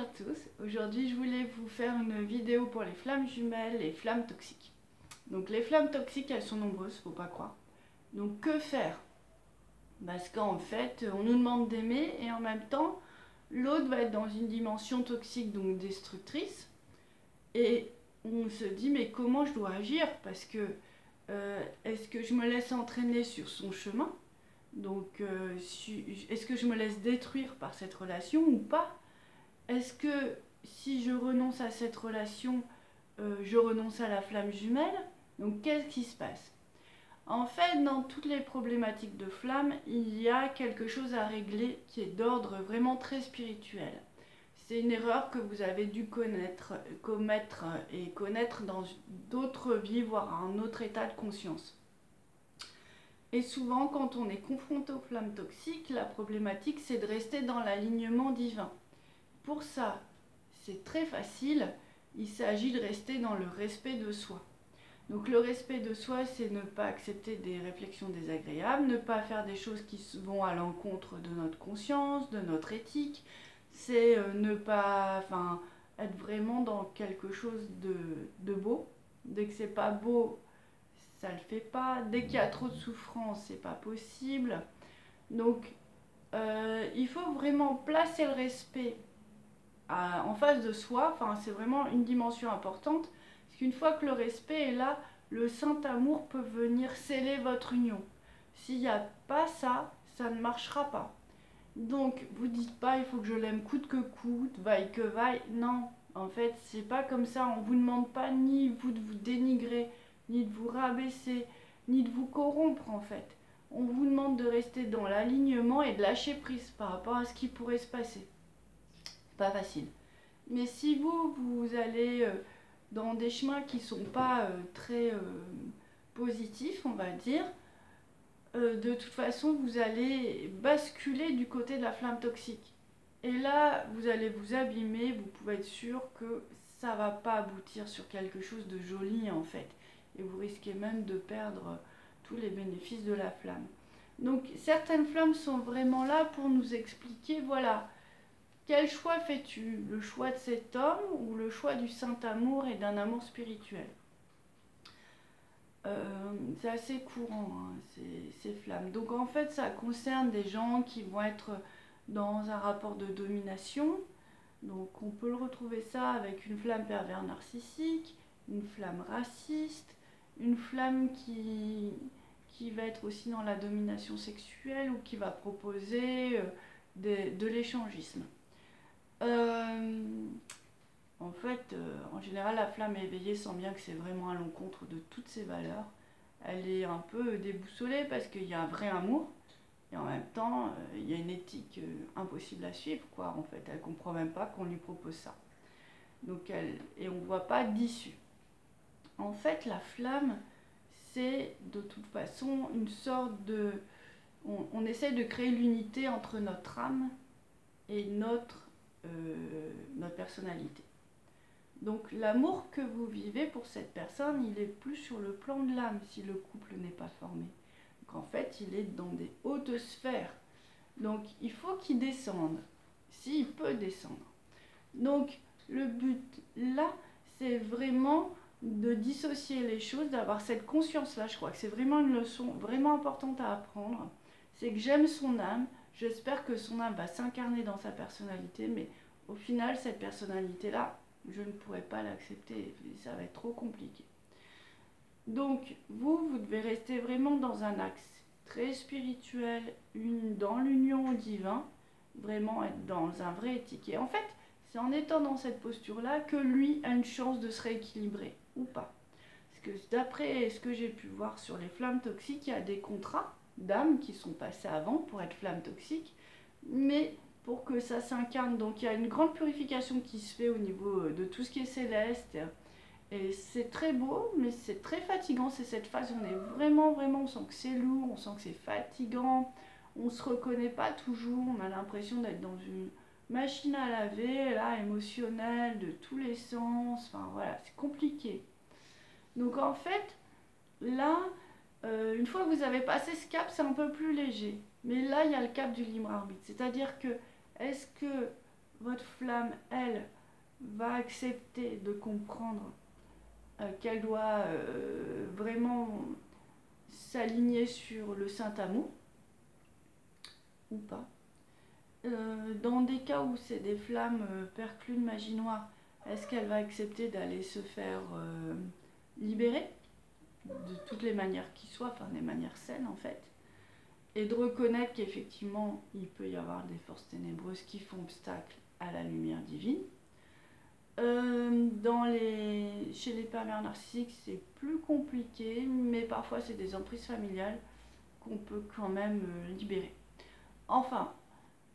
à tous, aujourd'hui je voulais vous faire une vidéo pour les flammes jumelles et flammes toxiques. Donc les flammes toxiques elles sont nombreuses, faut pas croire. Donc que faire? Parce qu'en fait on nous demande d'aimer et en même temps l'autre va être dans une dimension toxique, donc destructrice. Et on se dit mais comment je dois agir? Parce que est-ce que je me laisse entraîner sur son chemin? Donc est-ce que je me laisse détruire par cette relation ou pas? Est-ce que si je renonce à cette relation, je renonce à la flamme jumelle? Donc qu'est-ce qui se passe? En fait, dans toutes les problématiques de flamme, il y a quelque chose à régler qui est d'ordre vraiment très spirituel. C'est une erreur que vous avez dû commettre et connaître dans d'autres vies, voire à un autre état de conscience. Et souvent, quand on est confronté aux flammes toxiques, la problématique, c'est de rester dans l'alignement divin. Pour ça, c'est très facile, il s'agit de rester dans le respect de soi. Donc le respect de soi, c'est ne pas accepter des réflexions désagréables, ne pas faire des choses qui vont à l'encontre de notre conscience, de notre éthique. C'est ne pas être vraiment dans quelque chose de beau. Dès que c'est pas beau, ça le fait pas. Dès qu'il y a trop de souffrance, c'est pas possible. Donc il faut vraiment placer le respect en face de soi. C'est vraiment une dimension importante. Parce qu'une fois que le respect est là, le Saint-Amour peut venir sceller votre union. S'il n'y a pas ça, ça ne marchera pas. Donc, vous dites pas, il faut que je l'aime coûte que coûte, vaille que vaille. Non, en fait, c'est pas comme ça. On vous demande pas ni vous de vous dénigrer, ni de vous rabaisser, ni de vous corrompre, en fait. On vous demande de rester dans l'alignement et de lâcher prise par rapport à ce qui pourrait se passer. C'est pas facile. Mais si vous allez dans des chemins qui sont pas très positifs, on va dire, de toute façon, vous allez basculer du côté de la flamme toxique. Et là, vous allez vous abîmer, vous pouvez être sûr que ça va pas aboutir sur quelque chose de joli en fait. Et vous risquez même de perdre tous les bénéfices de la flamme. Donc certaines flammes sont vraiment là pour nous expliquer, voilà, quel choix fais-tu? Le choix de cet homme ou le choix du Saint-Amour et d'un amour spirituel? C'est assez courant, hein, ces flammes. Donc en fait, ça concerne des gens qui vont être dans un rapport de domination. Donc on peut le retrouver ça avec une flamme pervers narcissique, une flamme raciste, une flamme qui va être aussi dans la domination sexuelle ou qui va proposer de l'échangisme. En fait, en général, la flamme éveillée sent bien que c'est vraiment à l'encontre de toutes ses valeurs. Elle est un peu déboussolée parce qu'il y a un vrai amour et en même temps, il y a une éthique impossible à suivre, quoi. En fait, elle comprend même pas qu'on lui propose ça. Donc et on voit pas d'issue. En fait, la flamme, c'est de toute façon une sorte de... On essaie de créer l'unité entre notre âme et notre personnalité. Donc l'amour que vous vivez pour cette personne, il est plus sur le plan de l'âme si le couple n'est pas formé. Donc en fait, il est dans des hautes sphères. Donc il faut qu'il descende, s'il peut descendre. Donc le but là, c'est vraiment de dissocier les choses, d'avoir cette conscience-là. Je crois que c'est vraiment une leçon vraiment importante à apprendre. C'est que j'aime son âme, j'espère que son âme va s'incarner dans sa personnalité, mais au final, cette personnalité-là, je ne pourrais pas l'accepter, ça va être trop compliqué. Donc, vous devez rester vraiment dans un axe très spirituel, dans l'union au divin, vraiment être dans un vrai éthique. Et en fait, c'est en étant dans cette posture-là que lui a une chance de se rééquilibrer, ou pas. Parce que d'après ce que j'ai pu voir sur les flammes toxiques, il y a des contrats d'âmes qui sont passés avant pour être flammes toxiques, mais pour que ça s'incarne. Donc il y a une grande purification qui se fait au niveau de tout ce qui est céleste. Et c'est très beau, mais c'est très fatigant. C'est cette phase où on est vraiment, on sent que c'est lourd, on sent que c'est fatigant. On ne se reconnaît pas toujours, on a l'impression d'être dans une machine à laver, là, émotionnelle, de tous les sens. Enfin voilà, c'est compliqué. Donc en fait, là, une fois que vous avez passé ce cap, c'est un peu plus léger. Mais là, il y a le cap du libre arbitre. C'est-à-dire que, est-ce que votre flamme, elle, va accepter de comprendre qu'elle doit vraiment s'aligner sur le Saint-Amour, ou pas. Dans des cas où c'est des flammes perclunes magie noire, est-ce qu'elle va accepter d'aller se faire libérer de toutes les manières qui soient, enfin des manières saines en fait, et de reconnaître qu'effectivement il peut y avoir des forces ténébreuses qui font obstacle à la lumière divine. Chez les pervers narcissiques, c'est plus compliqué, mais parfois c'est des emprises familiales qu'on peut quand même libérer. Enfin,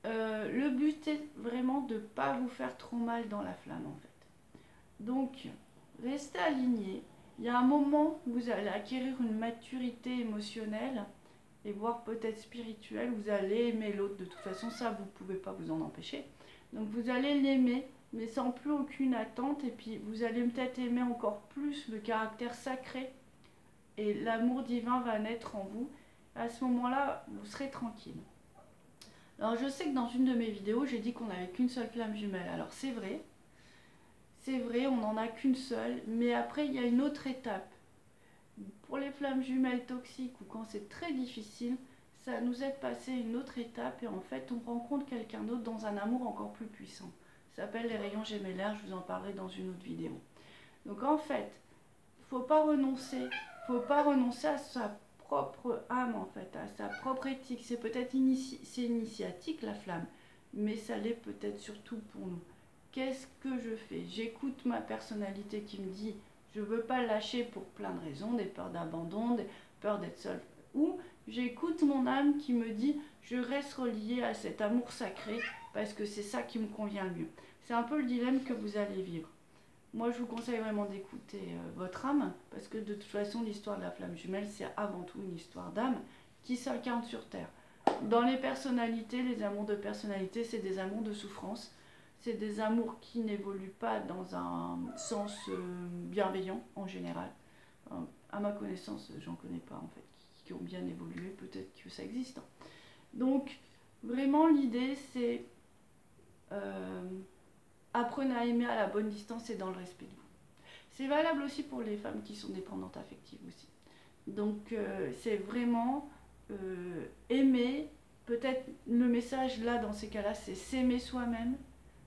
le but est vraiment de ne pas vous faire trop mal dans la flamme en fait. Donc, restez alignés. Il y a un moment où vous allez acquérir une maturité émotionnelle et voire peut-être spirituelle. Vous allez aimer l'autre, de toute façon ça vous ne pouvez pas vous en empêcher. Donc vous allez l'aimer, mais sans plus aucune attente, et puis vous allez peut-être aimer encore plus le caractère sacré, et l'amour divin va naître en vous. À ce moment-là, vous serez tranquille. Alors je sais que dans une de mes vidéos, j'ai dit qu'on n'avait qu'une seule flamme jumelle. Alors c'est vrai, on n'en a qu'une seule, mais après il y a une autre étape. Pour les flammes jumelles toxiques ou quand c'est très difficile, ça nous aide à passer une autre étape, et en fait on rencontre quelqu'un d'autre dans un amour encore plus puissant. Ça s'appelle les rayons gémellaires, je vous en parlerai dans une autre vidéo. Donc en fait, faut pas renoncer à sa propre âme en fait, à sa propre éthique. C'est peut-être initiatique la flamme, mais ça l'est peut-être surtout pour nous. Qu'est-ce que je fais? J'écoute ma personnalité qui me dit je veux pas lâcher pour plein de raisons, des peurs d'abandon, des peurs d'être seule, ou j'écoute mon âme qui me dit je reste reliée à cet amour sacré parce que c'est ça qui me convient le mieux. C'est un peu le dilemme que vous allez vivre. Moi, je vous conseille vraiment d'écouter votre âme, parce que de toute façon, l'histoire de la flamme jumelle, c'est avant tout une histoire d'âme qui s'incarne sur Terre. Dans les personnalités, les amours de personnalité, c'est des amours de souffrance, c'est des amours qui n'évoluent pas dans un sens bienveillant en général. À ma connaissance, j'en connais pas en fait, qui ont bien évolué, peut-être que ça existe. Donc, vraiment, l'idée, c'est apprenez à aimer à la bonne distance et dans le respect de vous. C'est valable aussi pour les femmes qui sont dépendantes affectives aussi. Donc c'est vraiment aimer, peut-être le message là dans ces cas-là, c'est s'aimer soi-même,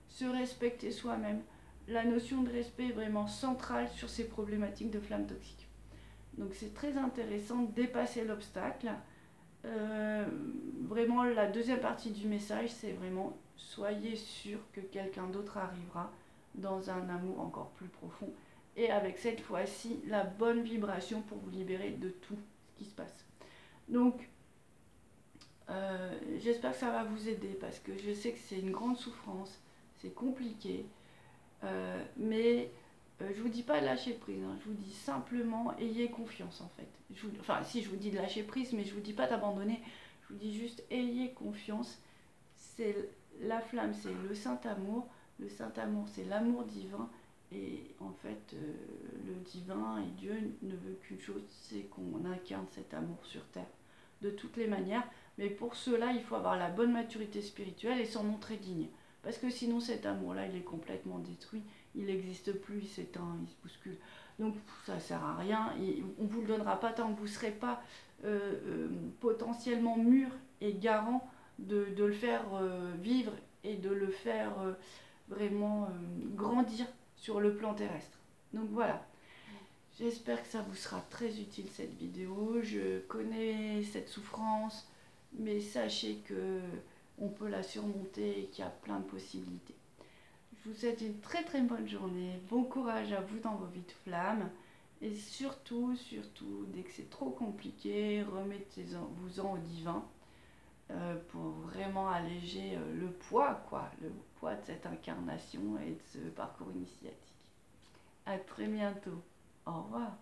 se respecter soi-même. La notion de respect est vraiment centrale sur ces problématiques de flammes toxiques. Donc c'est très intéressant de dépasser l'obstacle. Vraiment la deuxième partie du message, c'est vraiment soyez sûr que quelqu'un d'autre arrivera dans un amour encore plus profond, et avec cette fois-ci la bonne vibration pour vous libérer de tout ce qui se passe. Donc j'espère que ça va vous aider, parce que je sais que c'est une grande souffrance, c'est compliqué, mais je vous dis pas de lâcher prise, hein. Je vous dis simplement ayez confiance en fait. Enfin si, je vous dis de lâcher prise, mais je vous dis pas d'abandonner, je vous dis juste ayez confiance. C'est la flamme, c'est le Saint-Amour, le Saint-Amour c'est l'amour divin, et en fait le divin et Dieu ne veut qu'une chose, c'est qu'on incarne cet amour sur terre de toutes les manières, mais pour cela il faut avoir la bonne maturité spirituelle et s'en montrer digne, parce que sinon cet amour là il est complètement détruit, il n'existe plus, il s'éteint, il se bouscule, donc ça sert à rien, et on ne vous le donnera pas tant que vous ne serez pas potentiellement mûr et garant de le faire vivre et de le faire vraiment grandir sur le plan terrestre. Donc voilà, j'espère que ça vous sera très utile cette vidéo. Je connais cette souffrance, mais sachez que on peut la surmonter et qu'il y a plein de possibilités. Je vous souhaite une très très bonne journée, bon courage à vous dans vos vies de flammes, et surtout, dès que c'est trop compliqué, remettez-vous-en au divin pour vraiment alléger le poids de cette incarnation et de ce parcours initiatique. À très bientôt. Au revoir.